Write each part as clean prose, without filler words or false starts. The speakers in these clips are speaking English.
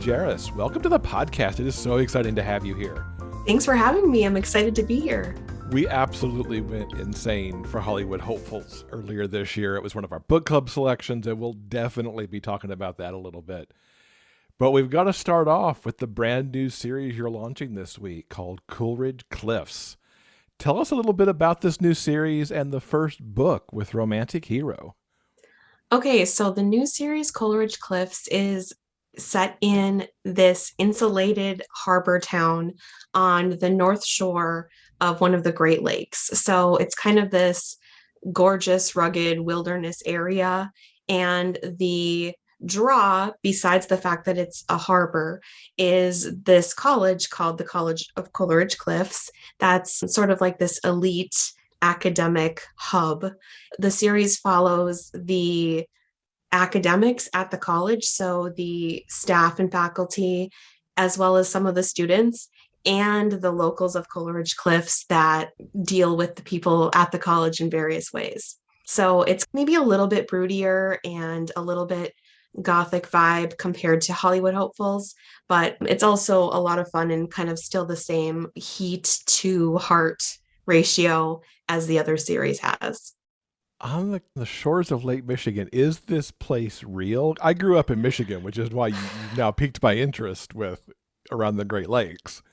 Jeris, welcome to the podcast. It is so exciting to have you here. Thanks for having me. I'm excited to be here. We absolutely went insane for Hollywood Hopefuls earlier this year. It was one of our book club selections, and we'll definitely be talking about that a little bit. But we've got to start off with the brand new series you're launching this week called Coleridge Cliffs. Tell us a little bit about this new series and the first book with Romantic Hero. Okay, so the new series, Coleridge Cliffs, is set in this insulated harbor town on the north shore of one of the Great Lakes. So it's kind of this gorgeous, rugged wilderness area. And the draw, besides the fact that it's a harbor, is this college called the College of Coleridge Cliffs. That's sort of like this elite academic hub. The series follows the academics at the college, so the staff and faculty, as well as some of the students and the locals of Coleridge Cliffs that deal with the people at the college in various ways. So it's maybe a little bit broodier and a little bit gothic vibe compared to Hollywood Hopefuls, but it's also a lot of fun and kind of still the same heat to heart ratio as the other series has. On the shores of Lake Michigan, is this place real? I grew up in Michigan, which is why you've now piqued my interest with around the Great Lakes.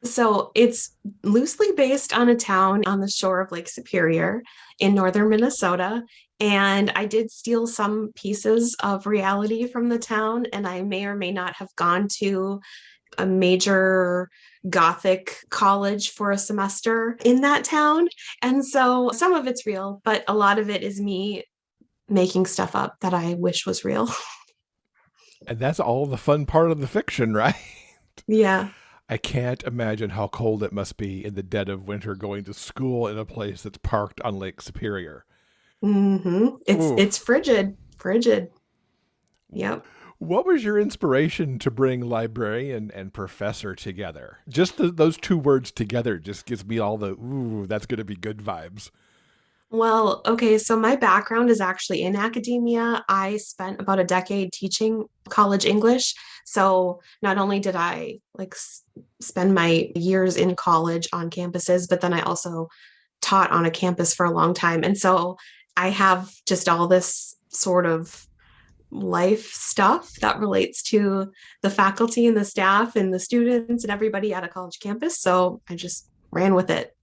So it's loosely based on a town on the shore of Lake Superior in northern Minnesota. And I did steal some pieces of reality from the town, and I may or may not have gone to a major Gothic college for a semester in that town. And so some of it's real, but a lot of it is me making stuff up that I wish was real. And that's all the fun part of the fiction, right? Yeah. I can't imagine how cold it must be in the dead of winter going to school in a place that's parked on Lake Superior. It's frigid. Yep. What was your inspiration to bring librarian and professor together? Just those two words together just gives me all the, ooh, that's going to be good vibes. Well, okay, so my background is actually in academia. I spent about a decade teaching college English. So not only did I spend my years in college on campuses, but then I also taught on a campus for a long time. And so I have just all this sort of life stuff that relates to the faculty and the staff and the students and everybody at a college campus. So I just ran with it.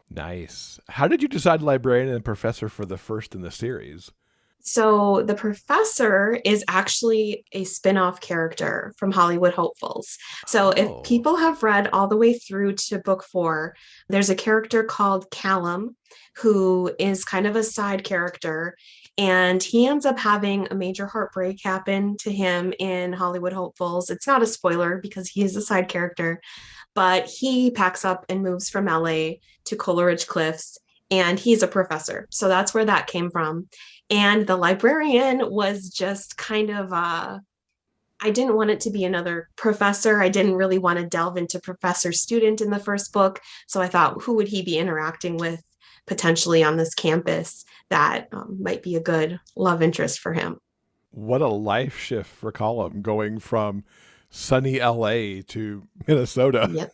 Nice. How did you decide librarian and professor for the first in the series? So the professor is actually a spin-off character from Hollywood Hopefuls. So if people have read all the way through to book 4, there's a character called Callum who is kind of a side character, and he ends up having a major heartbreak happen to him in Hollywood Hopefuls. It's not a spoiler because he is a side character, but he packs up and moves from LA to Coleridge Cliffs, and he's a professor. So that's where that came from. And the librarian was just kind of, I didn't want it to be another professor. I didn't really want to delve into professor student in the first book. So I thought, who would he be interacting with potentially on this campus that might be a good love interest for him? What a life shift for Colum, going from sunny LA to Minnesota. Yep.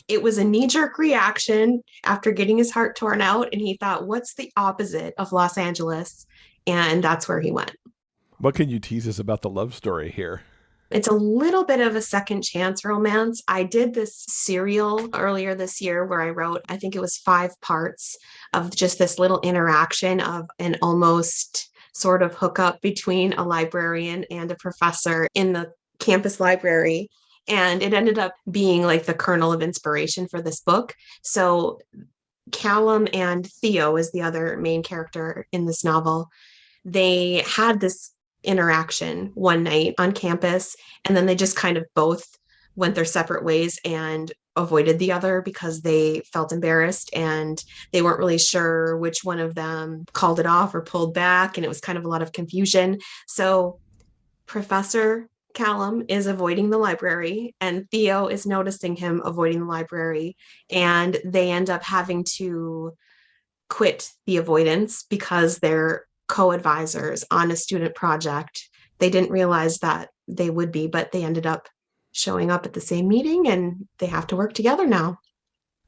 It was a knee-jerk reaction after getting his heart torn out, and he thought, what's the opposite of Los Angeles? And that's where he went. What can you tease us about the love story here? It's a little bit of a second chance romance. I did this serial earlier this year where I wrote, I think it was 5 parts of just this little interaction of an almost sort of hookup between a librarian and a professor in the campus library. And it ended up being like the kernel of inspiration for this book. So Callum and Theo is the other main character in this novel. They had this interaction one night on campus, and then they just kind of both went their separate ways and avoided the other because they felt embarrassed and they weren't really sure which one of them called it off or pulled back. And it was kind of a lot of confusion. So Professor Callum is avoiding the library, and Theo is noticing him avoiding the library, and they end up having to quit the avoidance because they're co-advisors on a student project. They didn't realize that they would be, but they ended up showing up at the same meeting and they have to work together now.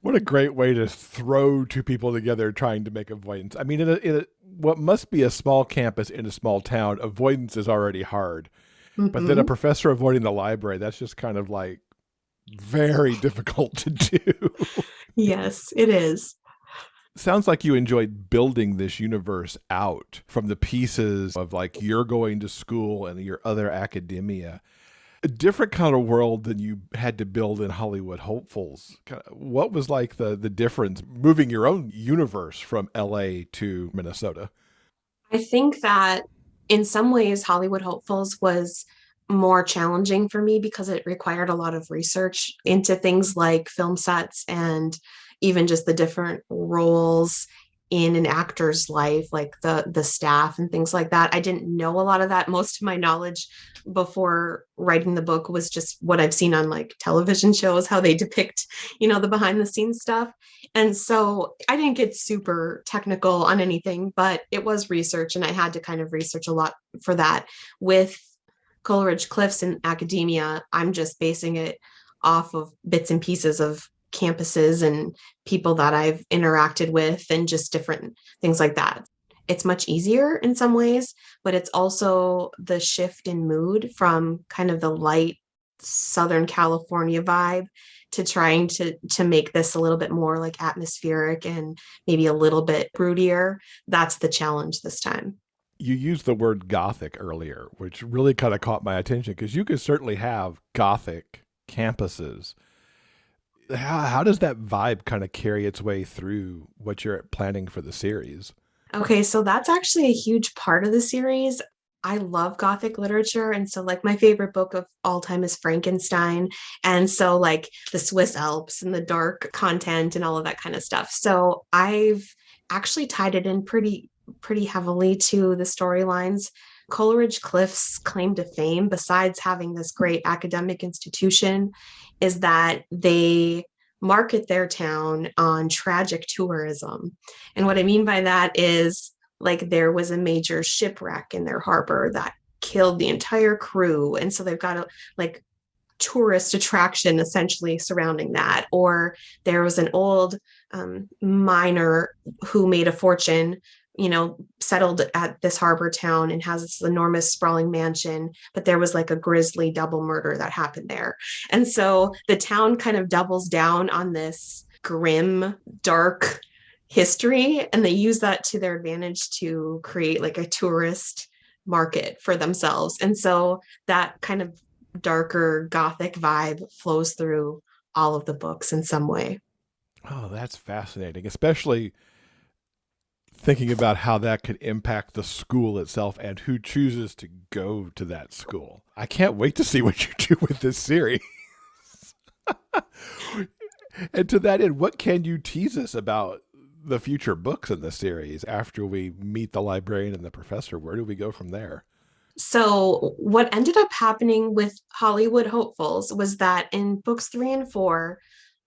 What a great way to throw two people together trying to make avoidance. I mean, what must be a small campus in a small town, avoidance is already hard. But then a Mm-hmm. professor avoiding the library, that's just kind of like very difficult to do. Yes, it is. Sounds like you enjoyed building this universe out from the pieces of like you're going to school and your other academia. A different kind of world than you had to build in Hollywood Hopefuls. What was like the difference moving your own universe from LA to Minnesota? I think that in some ways, Hollywood Hopefuls was more challenging for me because it required a lot of research into things like film sets and even just the different roles in an actor's life, like the staff and things like that. I didn't know a lot of that. Most of my knowledge before writing the book was just what I've seen on like television shows, how they depict, the behind the scenes stuff. And so I didn't get super technical on anything, but it was research, and I had to kind of research a lot for that. With Coleridge Cliffs in academia, I'm just basing it off of bits and pieces of campuses and people that I've interacted with and just different things like that. It's much easier in some ways, but it's also the shift in mood from kind of the light Southern California vibe to trying to make this a little bit more like atmospheric and maybe a little bit broodier. That's the challenge this time. You used the word Gothic earlier, which really kind of caught my attention because you could certainly have Gothic campuses. How does that vibe kind of carry its way through what you're planning for the series? Okay, so that's actually a huge part of the series. I love Gothic literature. And so, like, my favorite book of all time is Frankenstein. And so, like, the Swiss Alps and the dark content and all of that kind of stuff. So, I've actually tied it in pretty heavily to the storylines. Coleridge Cliffs' claim to fame, besides having this great academic institution, is that they market their town on tragic tourism. And what I mean by that is like there was a major shipwreck in their harbor that killed the entire crew. And so they've got a like tourist attraction essentially surrounding that. Or there was an old miner who made a fortune, settled at this harbor town and has this enormous sprawling mansion, but there was like a grisly double murder that happened there. And so the town kind of doubles down on this grim, dark history, and they use that to their advantage to create like a tourist market for themselves. And so that kind of darker gothic vibe flows through all of the books in some way. Oh, that's fascinating, especially thinking about how that could impact the school itself and who chooses to go to that school. I can't wait to see what you do with this series. And to that end, what can you tease us about the future books in the series after we meet the librarian and the professor? Where do we go from there? So, what ended up happening with Hollywood Hopefuls was that in books 3 and 4,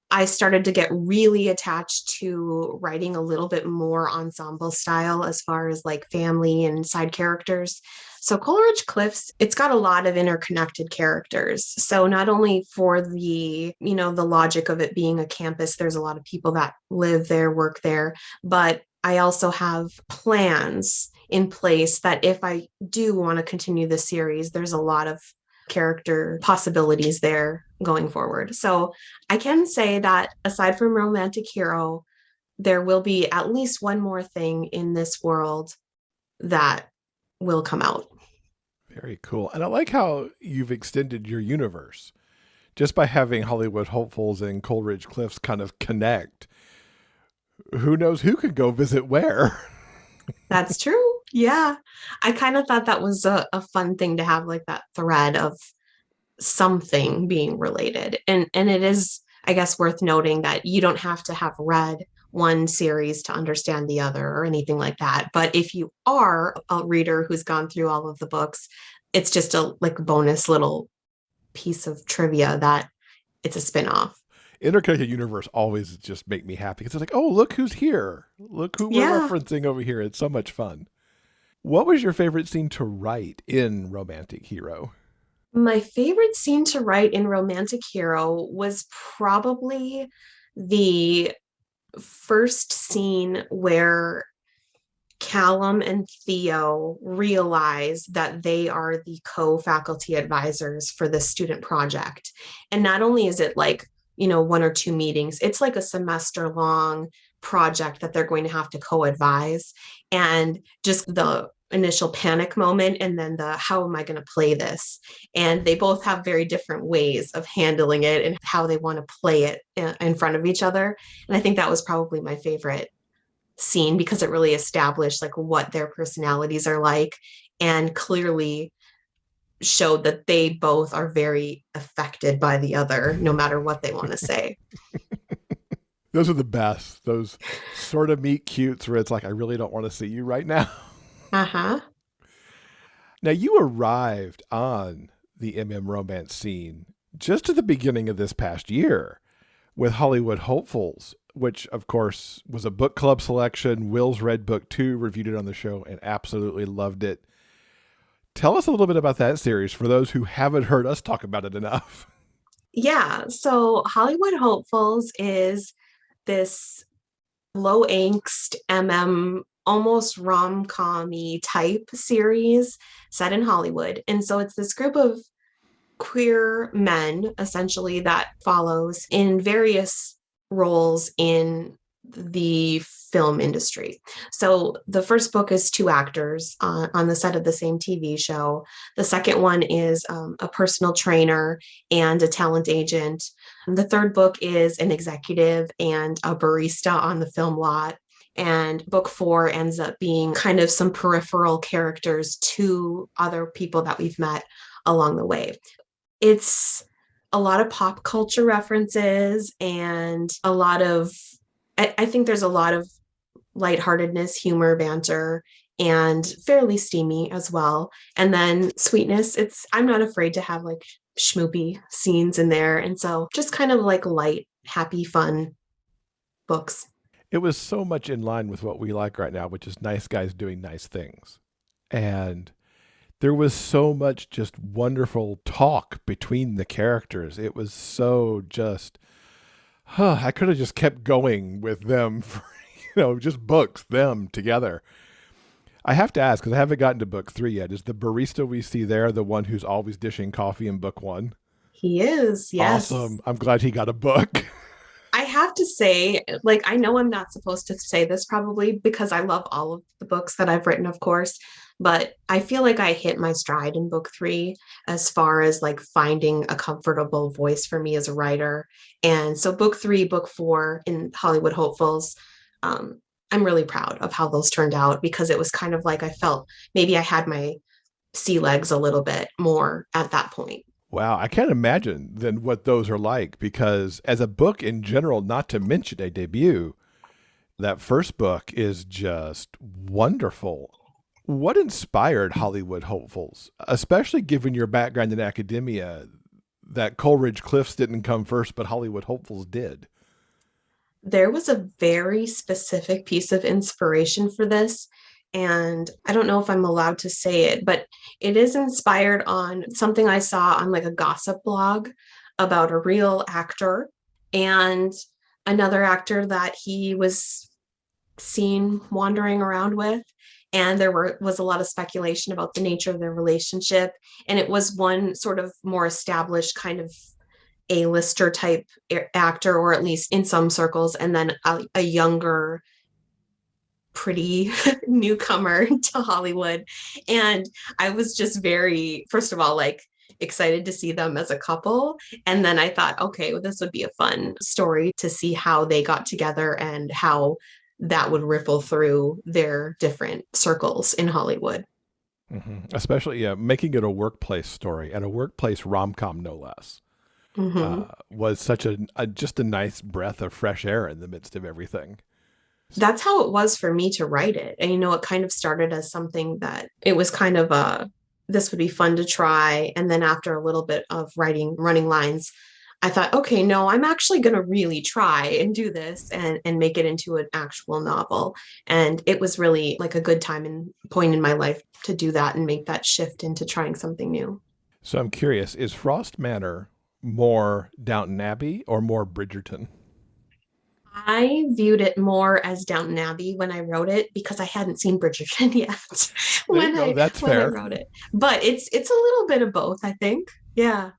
I started to get really attached to writing a little bit more ensemble style as far as like family and side characters. So Coleridge Cliffs, it's got a lot of interconnected characters. So not only for the logic of it being a campus, there's a lot of people that live there, work there, but I also have plans in place that if I do want to continue the series, there's a lot of character possibilities there going forward. So I can say that aside from romantic hero, there will be at least one more thing in this world that will come out. Very cool. And I like how you've extended your universe just by having Hollywood Hopefuls and Coleridge Cliffs kind of connect. Who knows who could go visit where? That's true. Yeah. I kind of thought that was a fun thing to have, like that thread of something being related. And it is, I guess, worth noting that you don't have to have read one series to understand the other or anything like that. But if you are a reader who's gone through all of the books, it's just a like bonus little piece of trivia that it's a spin-off. Interconnected universe always just make me happy because it's like, oh, look who's here. Look who we're Yeah. referencing over here. It's so much fun. What was your favorite scene to write in Romantic Hero? My favorite scene to write in Romantic Hero was probably the first scene where Callum and Theo realize that they are the co-faculty advisors for this student project. And not only is it like, one or two meetings, it's like a semester long project that they're going to have to co-advise. And just the initial panic moment and then the how am I going to play this? And they both have very different ways of handling it and how they want to play it in front of each other. And I think that was probably my favorite scene because it really established like what their personalities are like and clearly showed that they both are very affected by the other no matter what they want to say. Those are the best. Those sort of meet cutes where it's like, I really don't want to see you right now. Uh-huh. Now, you arrived on the romance scene just at the beginning of this past year with Hollywood Hopefuls, which, of course, was a book club selection. Will's read book 2, reviewed it on the show, and absolutely loved it. Tell us a little bit about that series for those who haven't heard us talk about it enough. Yeah, so Hollywood Hopefuls is this low angst almost rom-com-y type series set in Hollywood. And so it's this group of queer men essentially that follows in various roles in the film industry. So the first book is two actors on the set of the same TV show. The second one is a personal trainer and a talent agent. And the third book is an executive and a barista on the film lot. And book 4 ends up being kind of some peripheral characters to other people that we've met along the way. It's a lot of pop culture references and I think there's a lot of lightheartedness, humor, banter, and fairly steamy as well. And then sweetness, I'm not afraid to have like schmoopy scenes in there. And so just kind of like light, happy, fun books. It was so much in line with what we like right now, which is nice guys doing nice things. And there was so much just wonderful talk between the characters. It was so just, I could have just kept going with them for, just books, them together. I have to ask, because I haven't gotten to book 3 yet, is the barista we see there the one who's always dishing coffee in book 1? He is, yes. Awesome. I'm glad he got a book. I have to say, like, I know I'm not supposed to say this probably because I love all of the books that I've written, of course, but I feel like I hit my stride in book 3 as far as like finding a comfortable voice for me as a writer. And so book 3, book 4 in Hollywood Hopefuls, I'm really proud of how those turned out because it was kind of like I felt maybe I had my sea legs a little bit more at that point. Wow, I can't imagine then what those are like because as a book in general, not to mention a debut, that first book is just wonderful. What inspired Hollywood Hopefuls, especially given your background in academia, that Coleridge Cliffs didn't come first, but Hollywood Hopefuls did? There was a very specific piece of inspiration for this. And I don't know if I'm allowed to say it, but it is inspired on something I saw on like a gossip blog about a real actor and another actor that he was seen wandering around with. And was a lot of speculation about the nature of their relationship. And it was one sort of more established kind of A-lister type actor, or at least in some circles, and then a younger pretty newcomer to Hollywood. And I was just very, first of all, like excited to see them as a couple. And then I thought, okay, well, this would be a fun story to see how they got together and how that would ripple through their different circles in Hollywood. Mm-hmm. Especially, yeah, making it a workplace story and a workplace rom-com, no less. Mm-hmm. Was such just a nice breath of fresh air in the midst of everything. That's how it was for me to write it. And, it kind of started as something that it was kind of this would be fun to try. And then after a little bit of running lines, I thought, okay, no, I'm actually going to really try and do this and make it into an actual novel. And it was really like a good time and point in my life to do that and make that shift into trying something new. So I'm curious, is Frost Manor more Downton Abbey or more Bridgerton? I viewed it more as Downton Abbey when I wrote it because I hadn't seen Bridgerton yet There you go. That's when I fair. wrote it. But it's a little bit of both, I think. Yeah.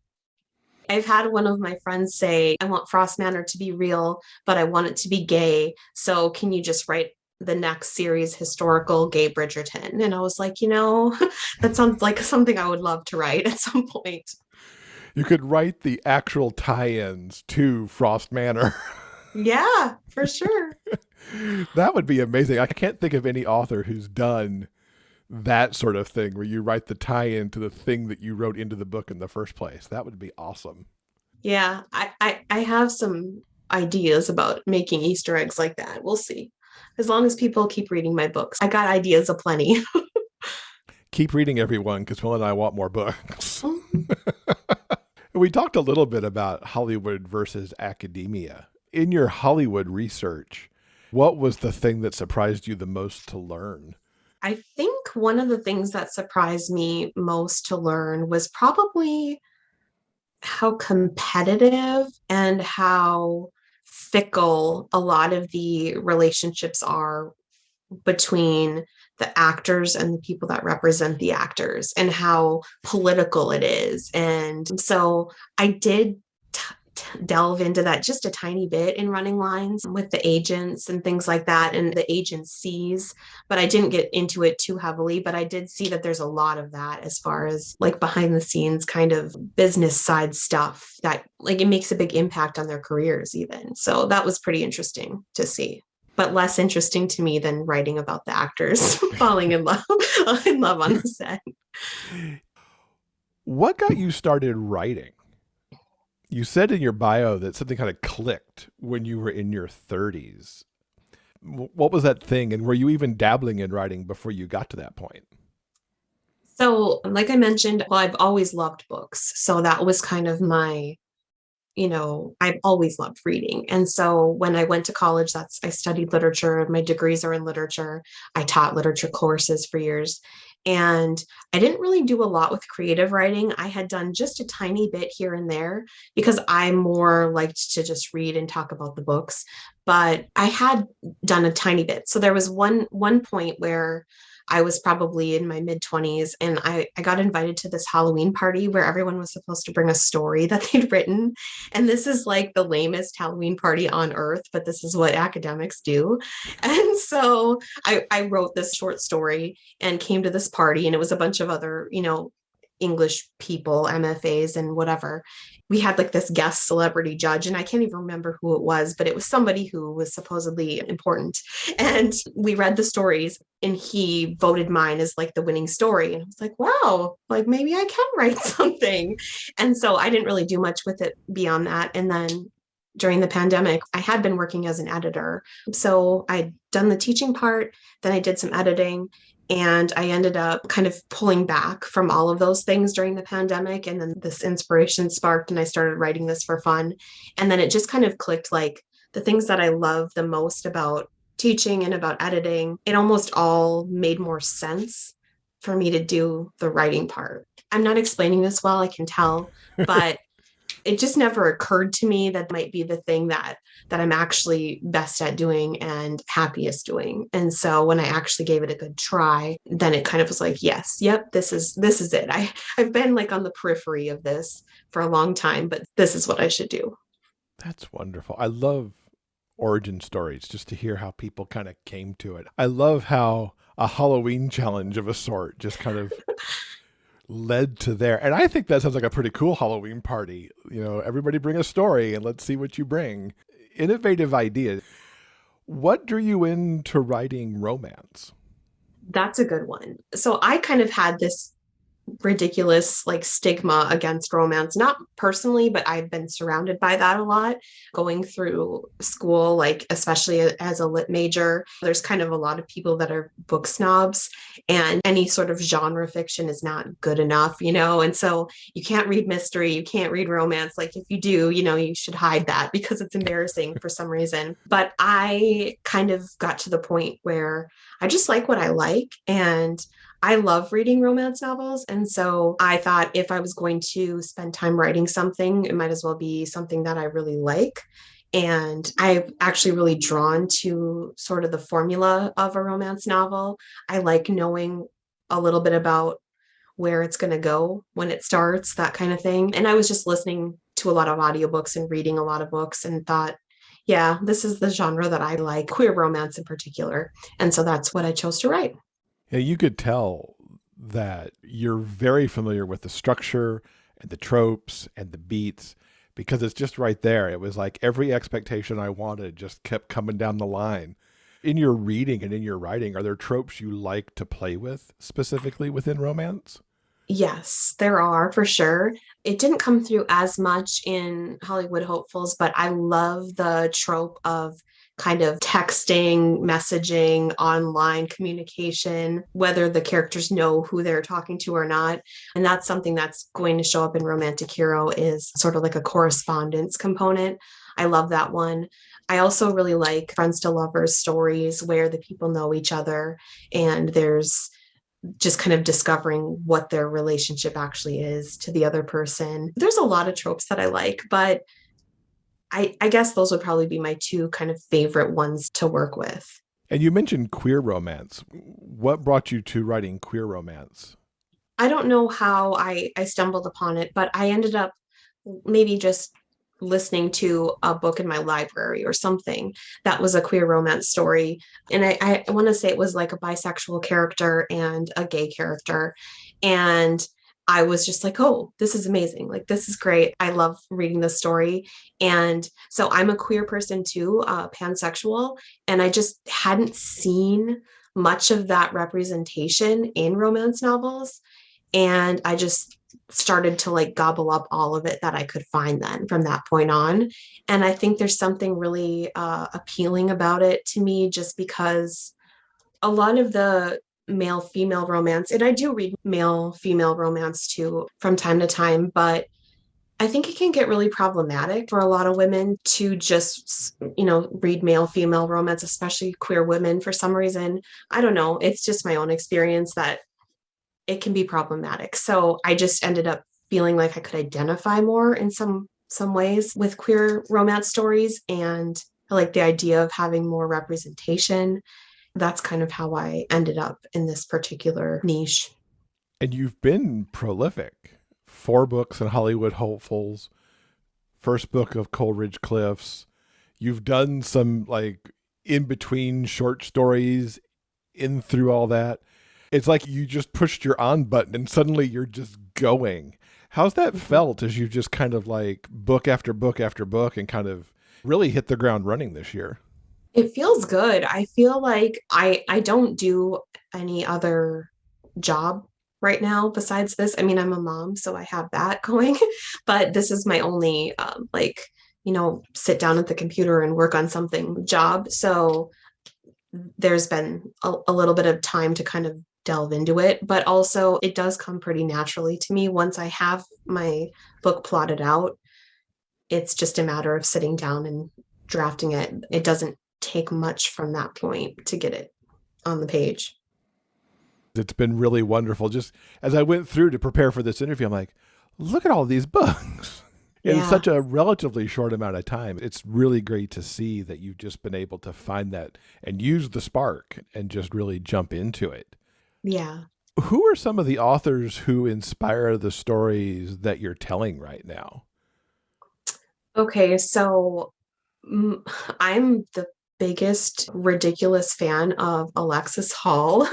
I've had one of my friends say, I want Frost Manor to be real, but I want it to be gay. So can you just write the next series historical gay Bridgerton? And I was like, that sounds like something I would love to write at some point. You could write the actual tie-ins to Frost Manor. Yeah, for sure. That would be amazing. I can't think of any author who's done that sort of thing where you write the tie-in to the thing that you wrote into the book in the first place. That would be awesome. Yeah, I have some ideas about making Easter eggs like that. We'll see. As long as people keep reading my books, I got ideas aplenty. Keep reading, everyone, because Will and I want more books. We talked a little bit about Hollywood versus academia. In your Hollywood research, what was the thing that surprised you the most to learn? I think one of the things that surprised me most to learn was probably how competitive and how fickle a lot of the relationships are between the actors and the people that represent the actors and how political it is. And so I did delve into that just a tiny bit in Running Lines with the agents and things like that and the agencies, but I didn't get into it too heavily. But I did see that there's a lot of that as far as like behind the scenes kind of business side stuff that like it makes a big impact on their careers even. So that was pretty interesting to see, but less interesting to me than writing about the actors falling in love on the set. What got you started writing? You said in your bio that something kind of clicked when you were in your 30s. What was that thing? And were you even dabbling in writing before you got to that point? So, like I mentioned, well, I've always loved books. So that was kind of I've always loved reading. And so when I went to college, I studied literature. My degrees are in literature. I taught literature courses for years. And I didn't really do a lot with creative writing. I had done just a tiny bit here and there because I more liked to just read and talk about the books. But I had done a tiny bit. So there was one point where I was probably in my mid 20s and I got invited to this Halloween party where everyone was supposed to bring a story that they'd written. And this is like the lamest Halloween party on earth, but this is what academics do. And so I wrote this short story and came to this party, and it was a bunch of other, English people, MFAs, and whatever. We had like this guest celebrity judge, and I can't even remember who it was, but it was somebody who was supposedly important. And we read the stories, and he voted mine as like the winning story. And I was like, wow, like maybe I can write something. And so I didn't really do much with it beyond that. And then during the pandemic, I had been working as an editor. So I'd done the teaching part, then I did some editing, and I ended up kind of pulling back from all of those things during the pandemic. And then this inspiration sparked, and I started writing this for fun. And then it just kind of clicked like the things that I love the most about teaching and about editing, it almost all made more sense for me to do the writing part. I'm not explaining this well, I can tell, but it just never occurred to me that might be the thing that I'm actually best at doing and happiest doing. And so when I actually gave it a good try, then it kind of was like, yes, yep, this is it. I've been like on the periphery of this for a long time, but this is what I should do. That's wonderful. I love origin stories just to hear how people kind of came to it. I love how a Halloween challenge of a sort just kind of led to there. And I think that sounds like a pretty cool Halloween party. Everybody bring a story and let's see what you bring. Innovative idea. What drew you into writing romance? That's a good one. So I kind of had this ridiculous like stigma against romance, not personally, but I've been surrounded by that a lot going through school, like especially as a lit major. There's kind of a lot of people that are book snobs, and any sort of genre fiction is not good enough, and so you can't read mystery, you can't read romance. Like if you do, you should hide that because it's embarrassing for some reason. But I kind of got to the point where I just like what I like, and I love reading romance novels. And so I thought if I was going to spend time writing something, it might as well be something that I really like. And I'm actually really drawn to sort of the formula of a romance novel. I like knowing a little bit about where it's going to go when it starts, that kind of thing. And I was just listening to a lot of audiobooks and reading a lot of books and thought, yeah, this is the genre that I like, queer romance in particular. And so that's what I chose to write. Yeah, you could tell that you're very familiar with the structure and the tropes and the beats because it's just right there. It was like every expectation I wanted just kept coming down the line. In your reading and in your writing, are there tropes you like to play with specifically within romance? Yes, there are for sure. It didn't come through as much in Hollywood Hopefuls, but I love the trope of kind of texting, messaging, online communication, whether the characters know who they're talking to or not. And that's something that's going to show up in Romantic Hero is sort of like a correspondence component. I love that one. I also really like friends to lovers stories where the people know each other and there's just kind of discovering what their relationship actually is to the other person. There's a lot of tropes that I like, but I guess those would probably be my two kind of favorite ones to work with. And you mentioned queer romance. What brought you to writing queer romance? I don't know how I stumbled upon it, but I ended up maybe just listening to a book in my library or something that was a queer romance story. And I want to say it was like a bisexual character and a gay character. And I was just like, oh, this is amazing. Like, this is great. I love reading this story. And so I'm a queer person too, pansexual. And I just hadn't seen much of that representation in romance novels. And I just started to like gobble up all of it that I could find then from that point on. And I think there's something really appealing about it to me just because a lot of the male female romance, and I do read male female romance too from time to time, but I think it can get really problematic for a lot of women to just, read male female romance, especially queer women for some reason. I don't know. It's just my own experience that it can be problematic. So I just ended up feeling like I could identify more in some ways with queer romance stories and I like the idea of having more representation. That's kind of how I ended up in this particular niche. And you've been prolific. 4 books in Hollywood Hopefuls, first book of Coleridge Cliffs. You've done some like in between short stories in through all that. It's like you just pushed your on button and suddenly you're just going. How's that felt as you just kind of like book after book after book and kind of really hit the ground running this year? It feels good. I feel like I don't do any other job right now besides this. I mean, I'm a mom, so I have that going, but this is my only sit down at the computer and work on something job. So there's been a little bit of time to kind of delve into it, but also it does come pretty naturally to me once I have my book plotted out. It's just a matter of sitting down and drafting it. It doesn't take much from that point to get it on the page. It's been really wonderful. Just as I went through to prepare for this interview, I'm like, look at all these books. In Yeah. such a relatively short amount of time. It's really great to see that you've just been able to find that and use the spark and just really jump into it. Yeah. Who are some of the authors who inspire the stories that you're telling right now? Okay. So I'm the biggest ridiculous fan of Alexis Hall.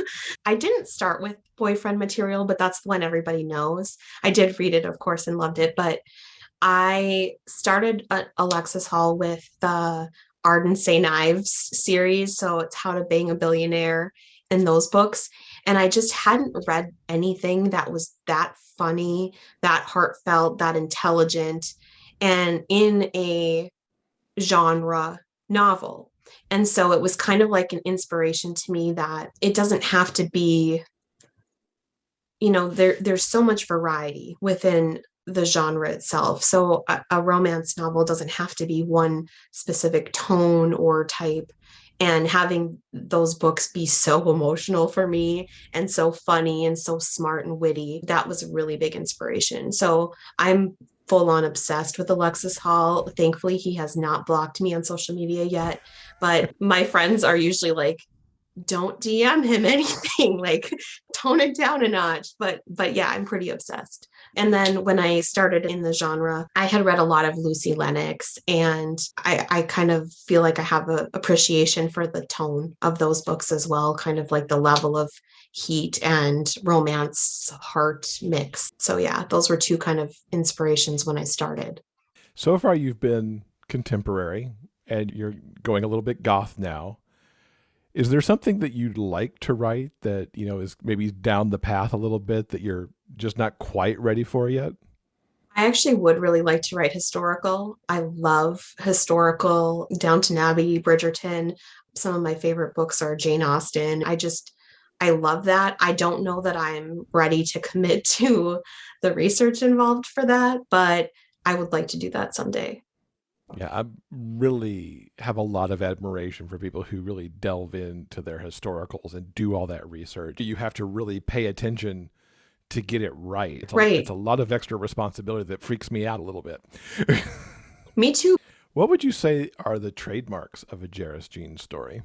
I didn't start with boyfriend material, but that's the one everybody knows. I did read it, of course, and loved it, but I started Alexis Hall with the Arden St. Ives series. So it's How to Bang a Billionaire and those books. And I just hadn't read anything that was that funny, that heartfelt, that intelligent, and in a genre novel. And so it was kind of like an inspiration to me that it doesn't have to be, there's so much variety within the genre itself. So a romance novel doesn't have to be one specific tone or type. And having those books be so emotional for me and so funny and so smart and witty, that was a really big inspiration. So I'm full on obsessed with Alexis Hall. Thankfully, he has not blocked me on social media yet, but my friends are usually like, don't DM him anything, like tone it down a notch. But yeah, I'm pretty obsessed. And then when I started in the genre, I had read a lot of Lucy Lennox, and I kind of feel like I have an appreciation for the tone of those books as well, kind of like the level of heat and romance heart mix. So yeah, those were two kind of inspirations when I started. So far, you've been contemporary and you're going a little bit goth now. Is there something that you'd like to write that, is maybe down the path a little bit that you're just not quite ready for yet? I actually would really like to write historical. I love historical, Downton Abbey, Bridgerton. Some of my favorite books are Jane Austen. I love that. I don't know that I'm ready to commit to the research involved for that, but I would like to do that someday. Yeah, I really have a lot of admiration for people who really delve into their historicals and do all that research. You have to really pay attention to get it right. It's Right. a lot of extra responsibility that freaks me out a little bit. Me too. What would you say are the trademarks of a Jeris Jean story?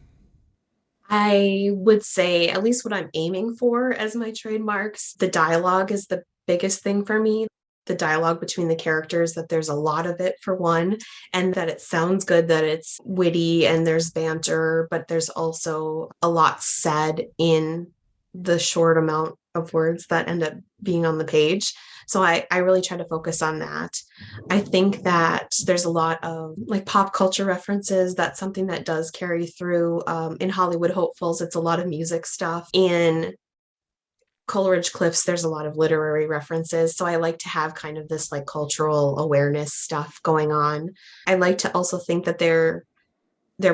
I would say, at least what I'm aiming for as my trademarks, the dialogue is the biggest thing for me. The dialogue between the characters, that there's a lot of it for one, and that it sounds good, that it's witty and there's banter, but there's also a lot said in the short amount of words that end up being on the page. So I really try to focus on that. I think that there's a lot of like pop culture references. That's something that does carry through in Hollywood Hopefuls. It's a lot of music stuff. In Coleridge Cliffs, there's a lot of literary references. So I like to have kind of this like cultural awareness stuff going on. I like to also think that they're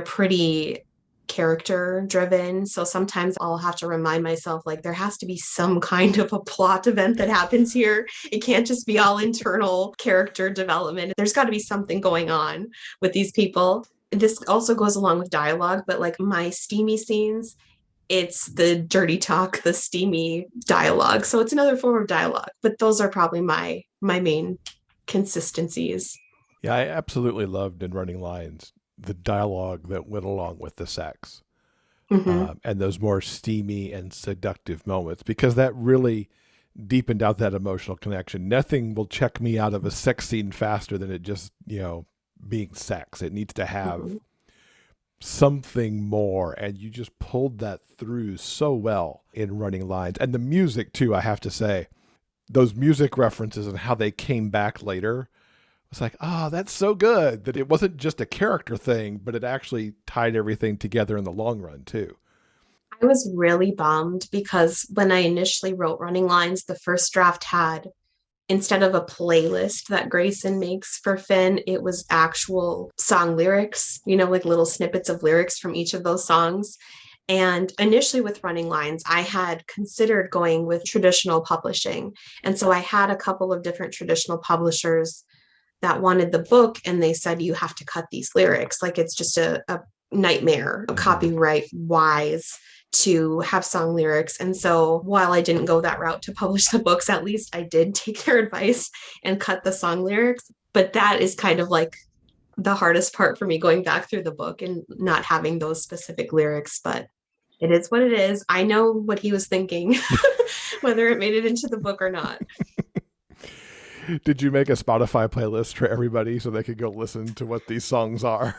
pretty character driven. So sometimes I'll have to remind myself like there has to be some kind of a plot event that happens here. It can't just be all internal character development. There's got to be something going on with these people. This also goes along with dialogue, but like my steamy scenes, it's the dirty talk, the steamy dialogue. So it's another form of dialogue, but those are probably my main consistencies. Yeah, I absolutely loved in Running Lines the dialogue that went along with the sex, Mm-hmm. and those more steamy and seductive moments, because that really deepened out that emotional connection. Nothing will check me out of a sex scene faster than it just, being sex. It needs to have Mm-hmm. something more, and you just pulled that through so well in Running Lines. And the music too, I have to say, those music references and how they came back later, it's like, oh, that's so good that it wasn't just a character thing, but it actually tied everything together in the long run too. I was really bummed because when I initially wrote Running Lines, the first draft had, instead of a playlist that Grayson makes for Finn, it was actual song lyrics, like little snippets of lyrics from each of those songs. And initially with Running Lines, I had considered going with traditional publishing. And so I had a couple of different traditional publishers that wanted the book, and they said, you have to cut these lyrics. Like it's just a nightmare, copyright wise, to have song lyrics. And so while I didn't go that route to publish the books, at least I did take their advice and cut the song lyrics. But that is kind of like the hardest part for me, going back through the book and not having those specific lyrics. But it is what it is. I know what he was thinking, whether it made it into the book or not. Did you make a Spotify playlist for everybody so they could go listen to what these songs are?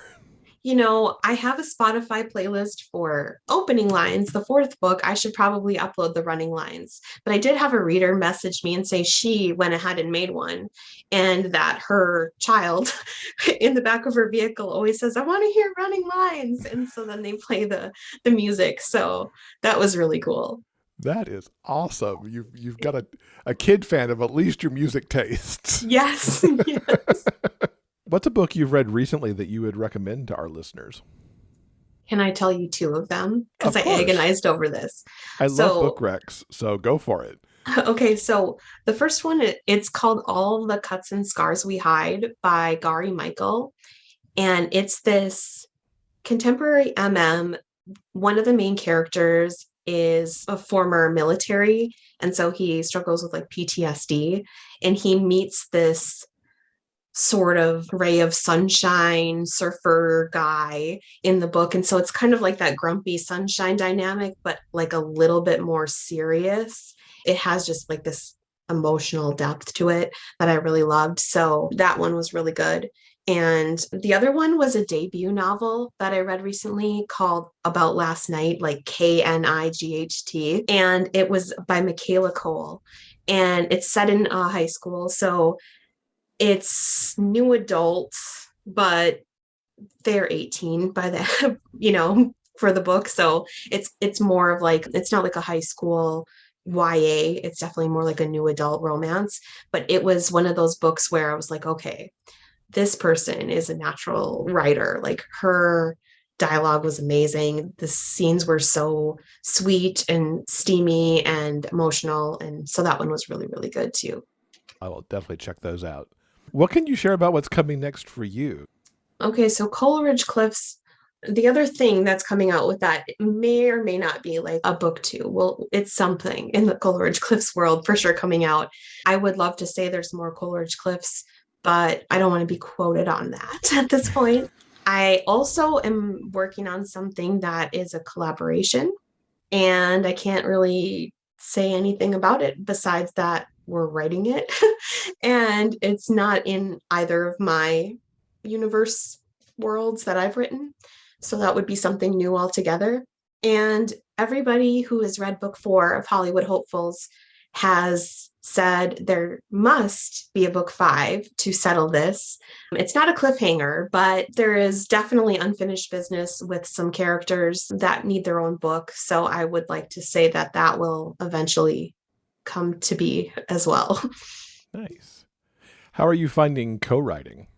I have a Spotify playlist for Opening Lines, the fourth book. I should probably upload the Running Lines. But I did have a reader message me and say she went ahead and made one, and that her child in the back of her vehicle always says, I want to hear Running Lines. And so then they play the music. So that was really cool. That is awesome. You've got a kid fan of at least your music tastes. Yes. Yes. What's a book you've read recently that you would recommend to our listeners? Can I tell you two of them? Because Of I course. agonized over this. I love book So, recs, so go for it. okay, so the first one, it's called All the Cuts and Scars We Hide by Gary Michael. And it's this contemporary one of the main characters is a former military. And so he struggles with like PTSD. And he meets this sort of ray of sunshine surfer guy in the book. And so it's kind of like that grumpy sunshine dynamic, but like a little bit more serious. It has just like this emotional depth to it that I really loved. So that one was really good. And the other one was a debut novel that I read recently called About Last Night, like Knight. And it was by Michaela Cole. And it's set in high school. So it's new adults, but they're 18 by the, for the book. So it's more of like, it's not like a high school YA. It's definitely more like a new adult romance. But it was one of those books where I was like, okay, this person is a natural writer. Like her dialogue was amazing. The scenes were so sweet and steamy and emotional. And so that one was really, really good too. I will definitely check those out. What can you share about what's coming next for you? Okay, so Coleridge Cliffs, the other thing that's coming out with that may or may not be like a book two. Well, it's something in the Coleridge Cliffs world for sure coming out. I would love to say there's more Coleridge Cliffs, but I don't want to be quoted on that at this point. I also am working on something that is a collaboration, and I can't really say anything about it besides that we're writing it. And it's not in either of my universe worlds that I've written. So that would be something new altogether. And everybody who has read book 4 of Hollywood Hopefuls has said there must be a book 5 to settle this. It's not a cliffhanger, but there is definitely unfinished business with some characters that need their own book. So I would like to say that that will eventually come to be as well. Nice. How are you finding co-writing?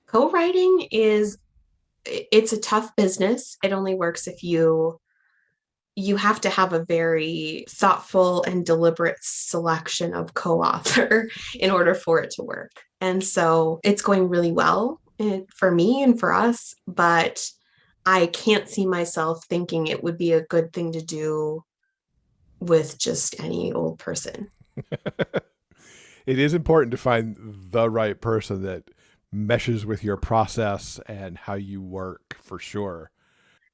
Co-writing it's a tough business. It only works if you have to have a very thoughtful and deliberate selection of co-author in order for it to work. And so it's going really well for me and for us, but I can't see myself thinking it would be a good thing to do with just any old person. It is important to find the right person that meshes with your process and how you work for sure.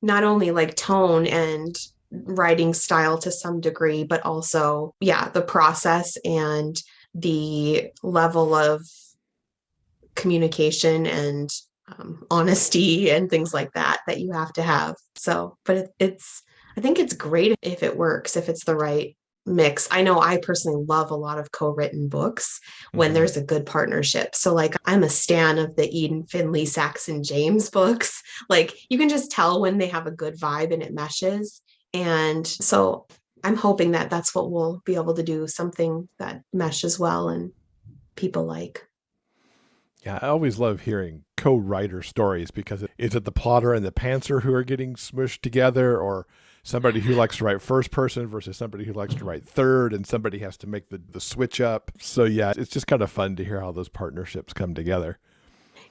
Not only like tone and writing style to some degree, but also, yeah, the process and the level of communication and honesty and things like that that you have to have. So, but I think it's great if it works, if it's the right mix. I know I personally love a lot of co-written books when there's a good partnership. So like I'm a stan of the Eden Finley Saxon James books. Like you can just tell when they have a good vibe and it meshes. And so I'm hoping that that's what we'll be able to do, something that meshes well and people like. Yeah, I always love hearing co-writer stories because is it the plotter and the pantser who are getting smushed together, or somebody who likes to write first person versus somebody who likes to write third, and somebody has to make the switch up. So yeah, it's just kind of fun to hear how those partnerships come together.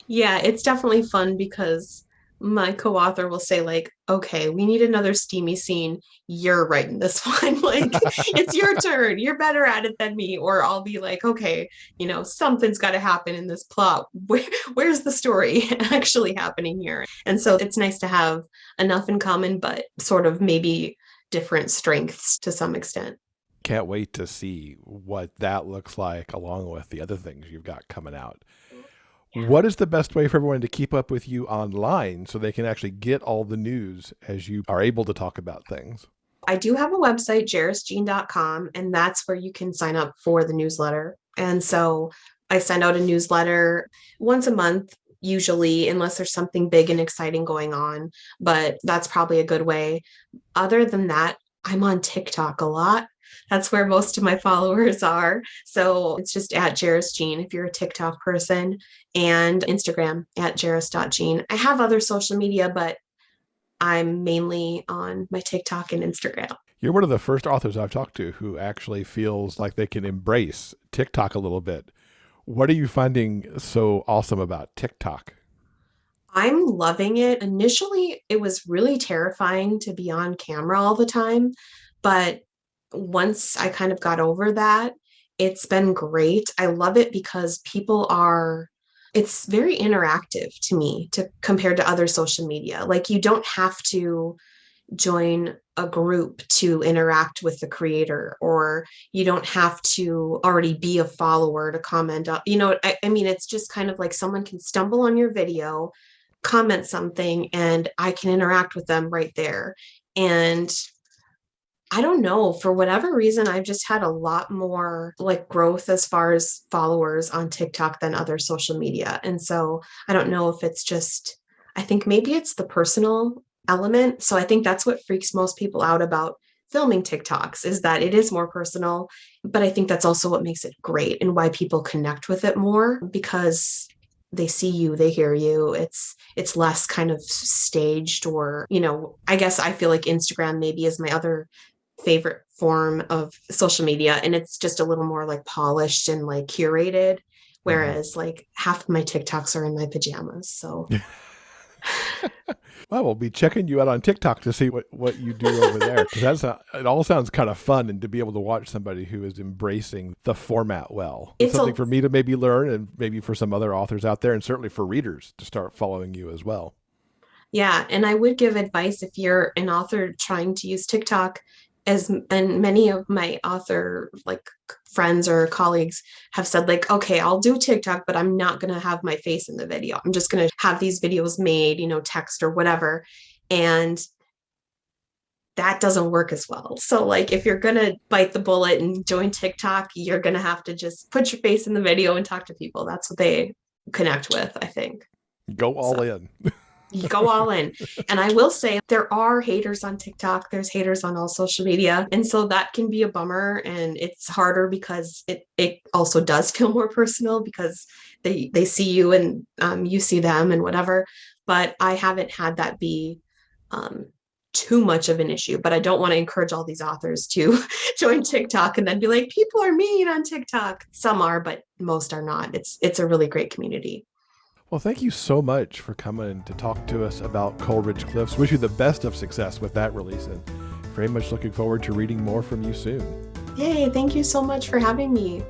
Yeah, it's definitely fun because my co-author will say like, okay, we need another steamy scene. You're writing this one. Like it's your turn. You're better at it than me. Or I'll be like, okay, something's got to happen in this plot. Where's the story actually happening here? And so it's nice to have enough in common, but sort of maybe different strengths to some extent. Can't wait to see what that looks like along with the other things you've got coming out. What is the best way for everyone to keep up with you online so they can actually get all the news as you are able to talk about things? I do have a website, jerisjean.com, and that's where you can sign up for the newsletter. And so I send out a newsletter once a month, usually, unless there's something big and exciting going on. But that's probably a good way. Other than that, I'm on TikTok a lot. That's where most of my followers are. So it's just at Jeris Jean if you're a TikTok person, and Instagram at jeris.jean. I have other social media, but I'm mainly on my TikTok and Instagram. You're one of the first authors I've talked to who actually feels like they can embrace TikTok a little bit. What are you finding so awesome about TikTok? I'm loving it. Initially, it was really terrifying to be on camera all the time, but once I kind of got over that, it's been great. I love it because it's very interactive to me to compared to other social media. Like you don't have to join a group to interact with the creator, or you don't have to already be a follower to comment on, I mean, it's just kind of like someone can stumble on your video, comment something, and I can interact with them right there. And I don't know, for whatever reason, I've just had a lot more like growth as far as followers on TikTok than other social media. And so I don't know if it's just, I think maybe it's the personal element. So I think that's what freaks most people out about filming TikToks is that it is more personal. But I think that's also what makes it great and why people connect with it more because they see you, they hear you. It's less kind of staged or, I guess I feel like Instagram maybe is my other favorite form of social media, and it's just a little more like polished and like curated, whereas like half of my TikToks are in my pajamas. So Well, we'll be checking you out on TikTok to see what you do over there, because it all sounds kind of fun, and to be able to watch somebody who is embracing the format well. It's something for me to maybe learn, and maybe for some other authors out there, and certainly for readers to start following you as well. Yeah, and I would give advice if you're an author trying to use TikTok, and many of my author like friends or colleagues have said like, okay, I'll do TikTok, but I'm not going to have my face in the video. I'm just going to have these videos made, text or whatever. And that doesn't work as well. So like if you're going to bite the bullet and join TikTok, you're going to have to just put your face in the video and talk to people. That's what they connect with, I think. Go all in. You go all in. And I will say there are haters on TikTok. There's haters on all social media. And so that can be a bummer. And it's harder because it also does feel more personal because they see you and you see them and whatever. But I haven't had that be too much of an issue. But I don't want to encourage all these authors to join TikTok and then be like, people are mean on TikTok. Some are, but most are not. It's a really great community. Well, thank you so much for coming to talk to us about Coleridge Cliffs. Wish you the best of success with that release, and very much looking forward to reading more from you soon. Yay, thank you so much for having me.